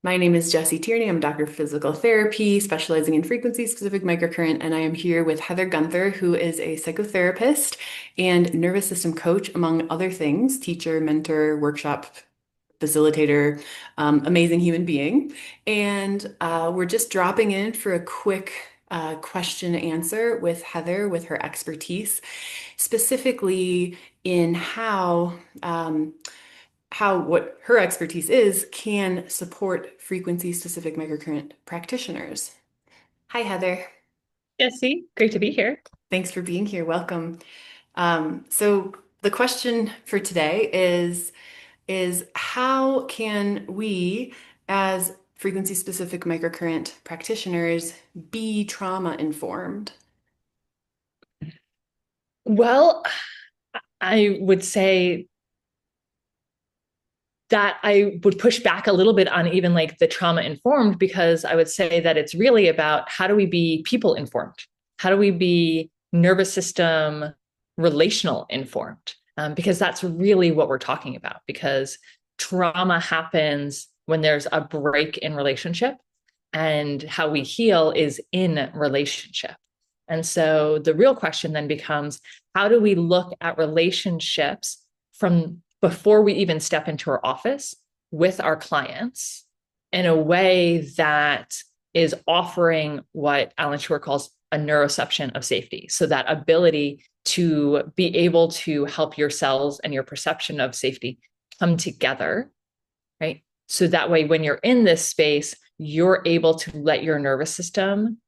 My name is Jessie Tierney. I'm a doctor of physical therapy, specializing in frequency-specific microcurrent, and I am here with Heather Gunther, who is a psychotherapist and nervous system coach, among other things, teacher, mentor, workshop facilitator, amazing human being. And we're just dropping in for a quick question answer with Heather, with her expertise, specifically in how what her expertise is can support frequency specific microcurrent practitioners. Hi, Heather. Jessie, great to be here. Thanks for being here. Welcome. So the question for today is how can we as frequency specific microcurrent practitioners be trauma informed? Well, I would say that I would push back a little bit on even like the trauma informed, because I would say that it's really about how do we be people informed? How do we be nervous system relational informed? Because that's really what we're talking about, because trauma happens when there's a break in relationship, and how we heal is in relationship. And so the real question then becomes, how do we look at relationships from before we even step into our office with our clients in a way that is offering what Alan Schore calls a neuroception of safety? So that ability to be able to help your cells and your perception of safety come together, right? So that way, when you're in this space, you're able to let your nervous system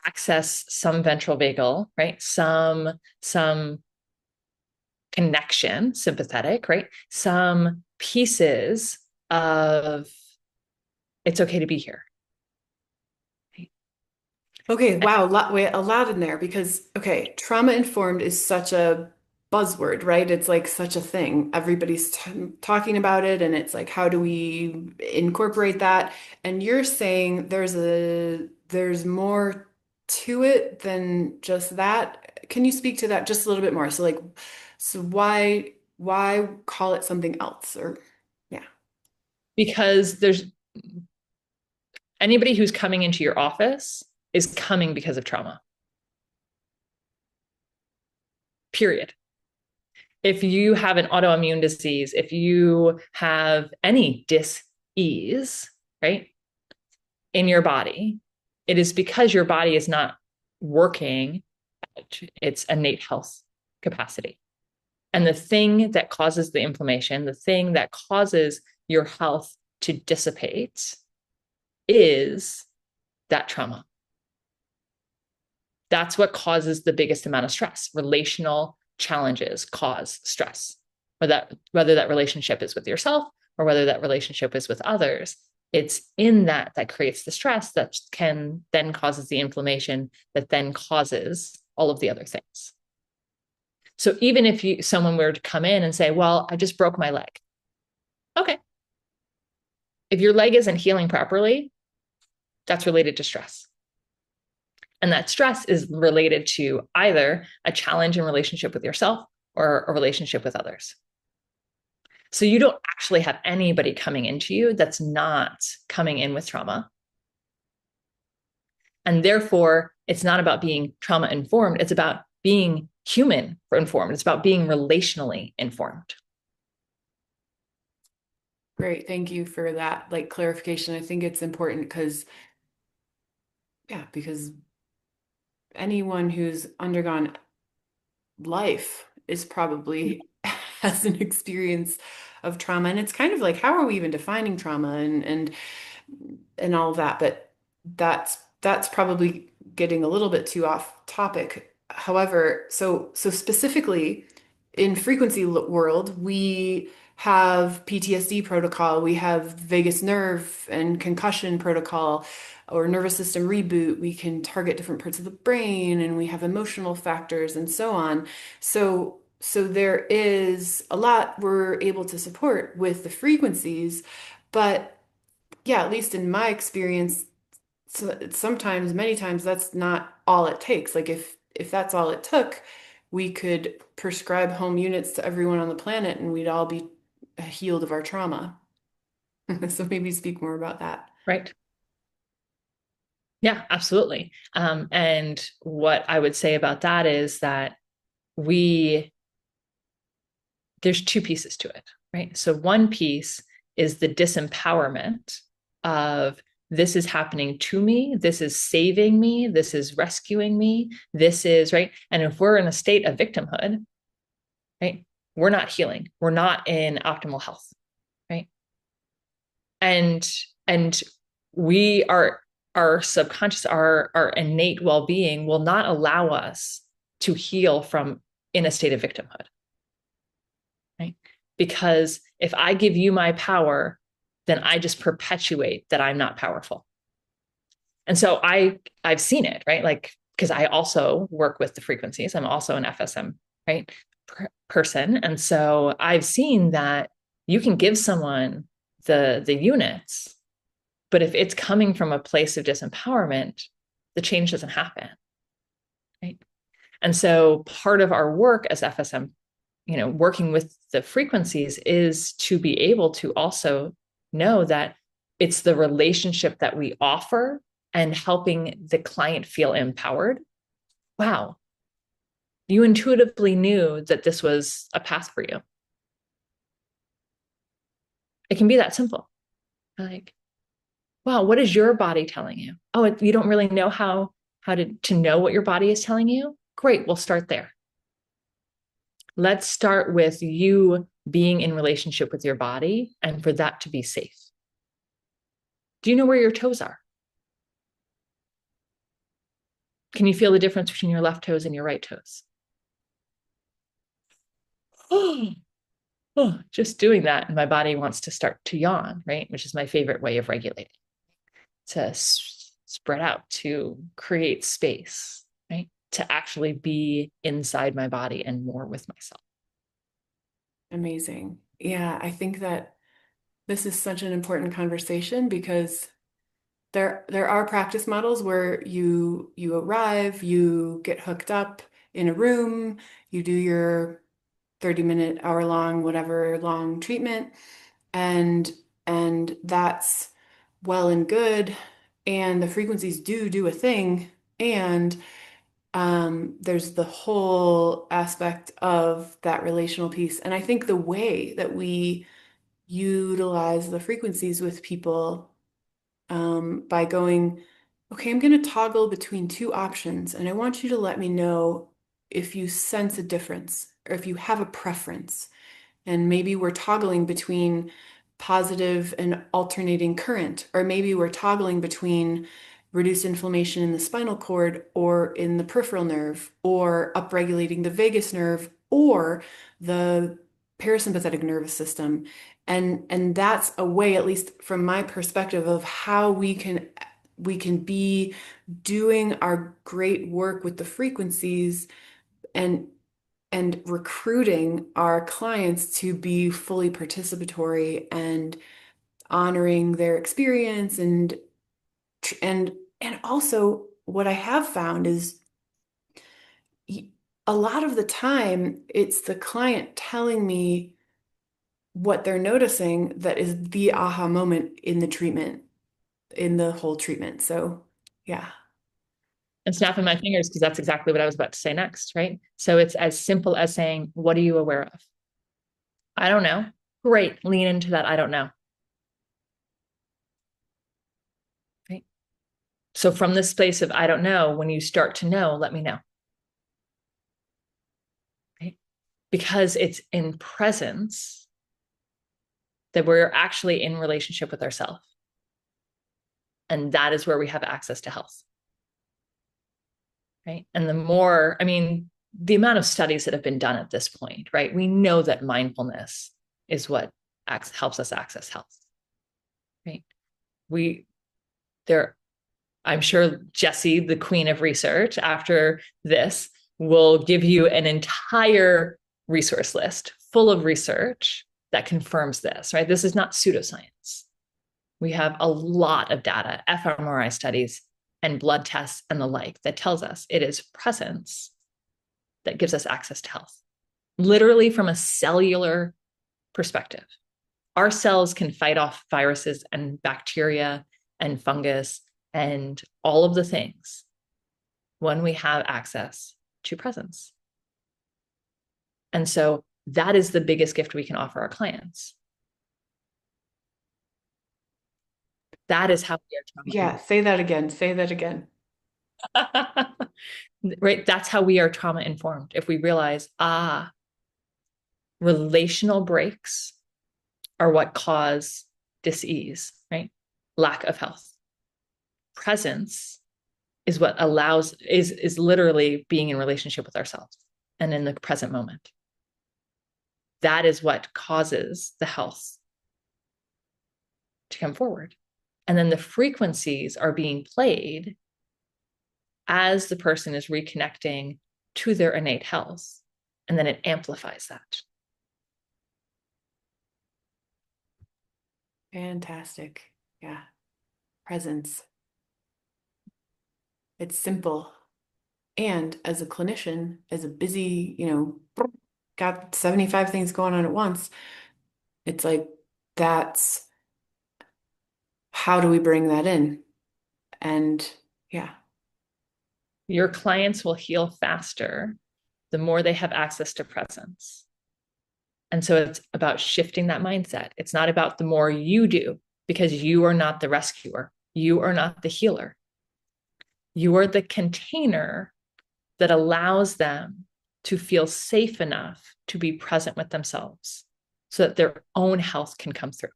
access some ventral vagal, right? Some connection, sympathetic, right? Some pieces of it's okay to be here. Right? Okay, wow, a lot in there because, okay, trauma informed is such a buzzword, right? It's like such a thing. Everybody's t talking about it, and it's like, how do we incorporate that? And you're saying there's more to it than just that. Can you speak to that just a little bit more? So like, so why call it something else? Or yeah. Because there's anybody who's coming into your office is coming because of trauma, period. If you have an autoimmune disease, if you have any dis-ease, right, in your body, it is because your body is not working at its innate health capacity. And the thing that causes the inflammation, the thing that causes your health to dissipate is that trauma. That's what causes the biggest amount of stress. Relational challenges cause stress, whether that relationship is with yourself or whether that relationship is with others. It's in that creates the stress that can then causes the inflammation that then causes all of the other things. So even if someone were to come in and say, well, I just broke my leg. Okay. If your leg isn't healing properly, that's related to stress. And that stress is related to either a challenge in relationship with yourself or a relationship with others. So you don't actually have anybody coming into you that's not coming in with trauma. And therefore, it's not about being trauma informed. It's about being human informed. It's about being relationally informed. Great. Thank you for that like clarification. I think it's important because anyone who's undergone life is probably has an experience of trauma. And it's kind of like, how are we even defining trauma and all of that? But that's probably getting a little bit too off topic. However, so specifically in frequency world, we have PTSD protocol, we have vagus nerve and concussion protocol or nervous system reboot. We can target different parts of the brain and we have emotional factors and so on. So there is a lot we're able to support with the frequencies, but yeah, at least in my experience, sometimes, many times, that's not all it takes. Like if that's all it took, we could prescribe home units to everyone on the planet and we'd all be healed of our trauma. So maybe speak more about that. Right. Yeah, absolutely. And what I would say about that is that we, there's two pieces to it, right? So one piece is the disempowerment of this is happening to me, this is saving me, this is rescuing me, this is right. And if we're in a state of victimhood, right, we're not healing, we're not in optimal health, right? And and we are our subconscious, our innate well-being will not allow us to heal from in a state of victimhood, right? Because if I give you my power, then I just perpetuate that I'm not powerful. And so I've seen it, right? Like, because I also work with the frequencies. I'm also an FSM, right? Person. And so I've seen that you can give someone the units, but if it's coming from a place of disempowerment, the change doesn't happen, right? And so part of our work as FSM, working with the frequencies is to be able to also know that it's the relationship that we offer and helping the client feel empowered. Wow, you intuitively knew that this was a path for you. It can be that simple. Like, wow, what is your body telling you? Oh, you don't really know how to know what your body is telling you? Great, we'll start there. Let's start with you being in relationship with your body and for that to be safe. Do you know where your toes are? Can you feel the difference between your left toes and your right toes? Oh, just doing that, and my body wants to start to yawn, right? Which is my favorite way of regulating, to spread out, to create space, right? To actually be inside my body and more with myself. Amazing. Yeah, I think that this is such an important conversation because there are practice models where you arrive, you get hooked up in a room, you do your 30-minute, hour-long, whatever long treatment, and that's well and good, and the frequencies do a thing, and there's the whole aspect of that relational piece. And I think the way that we utilize the frequencies with people by going, okay, I'm going to toggle between two options, and I want you to let me know if you sense a difference or if you have a preference. And maybe we're toggling between positive and alternating current, or maybe we're toggling between reduced inflammation in the spinal cord or in the peripheral nerve, or upregulating the vagus nerve or the parasympathetic nervous system. And that's a way, at least from my perspective, of how we can be doing our great work with the frequencies and recruiting our clients to be fully participatory and honoring their experience, and also what I have found is a lot of the time it's the client telling me what they're noticing that is the aha moment in the treatment, in the whole treatment. So yeah. And snapping my fingers, because that's exactly what I was about to say next, right? So it's as simple as saying, what are you aware of? I don't know. Great. Lean into that. I don't know. Right. So from this space of I don't know, when you start to know, let me know. Right. Because it's in presence that we're actually in relationship with ourselves. And that is where we have access to health. Right. And the more, I mean, the amount of studies that have been done at this point, right? We know that mindfulness is what helps us access health. Right. We there I'm sure Jessie, the queen of research, after this will give you an entire resource list full of research that confirms this, right? This is not pseudoscience. We have a lot of data, fMRI studies and blood tests and the like that tells us it is presence that gives us access to health, literally from a cellular perspective. Our cells can fight off viruses and bacteria and fungus and all of the things when we have access to presence. And so that is the biggest gift we can offer our clients. That is how we Yeah, say that again. Say that again. are trauma. Right? That's how we are trauma informed. If we realize, relational breaks are what cause dis-ease, right? Lack of health. Presence is what allows, is literally being in relationship with ourselves and in the present moment. That is what causes the health to come forward. And then the frequencies are being played as the person is reconnecting to their innate health. And then it amplifies that. Fantastic. Yeah. Presence. It's simple. And as a clinician, as a busy, got 75 things going on at once, it's like, that's how do we bring that in? And yeah, Your clients will heal faster the more they have access to presence. And so it's about shifting that mindset. It's not about the more you do, because you are not the rescuer. You are not the healer. You are the container that allows them to feel safe enough to be present with themselves so that their own health can come through.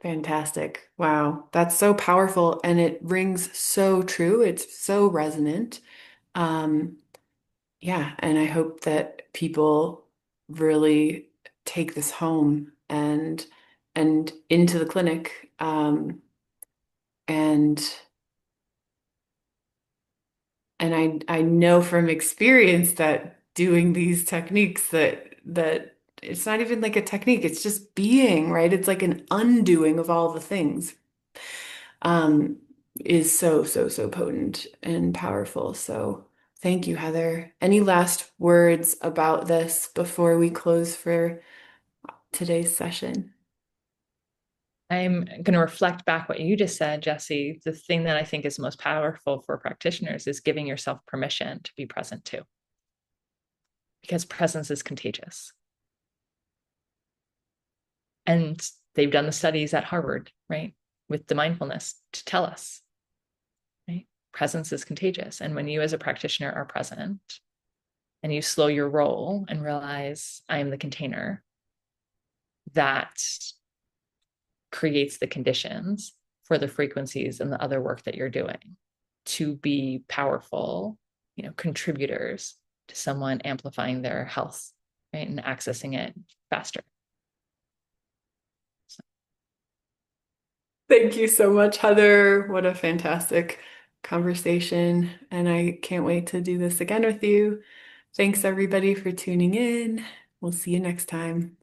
fantastic. Wow. That's so powerful and it rings so true. It's so resonant. Um, yeah, and I hope that people really take this home and into the clinic. And I know from experience that doing these techniques that it's not even like a technique, it's just being, right? It's like an undoing of all the things. Um, is so, so, so potent and powerful. So thank you, Heather. Any last words about this before we close for today's session? I'm going to reflect back what you just said, Jessie. The thing that I think is most powerful for practitioners is giving yourself permission to be present too, because presence is contagious. And they've done the studies at Harvard, right, with the mindfulness to tell us, right, presence is contagious. And when you as a practitioner are present and you slow your roll and realize I am the container, that creates the conditions for the frequencies and the other work that you're doing to be powerful, contributors to someone amplifying their health, right, and accessing it faster. So. Thank you so much, Heather. What a fantastic conversation. And I can't wait to do this again with you. Thanks, everybody, for tuning in. We'll see you next time.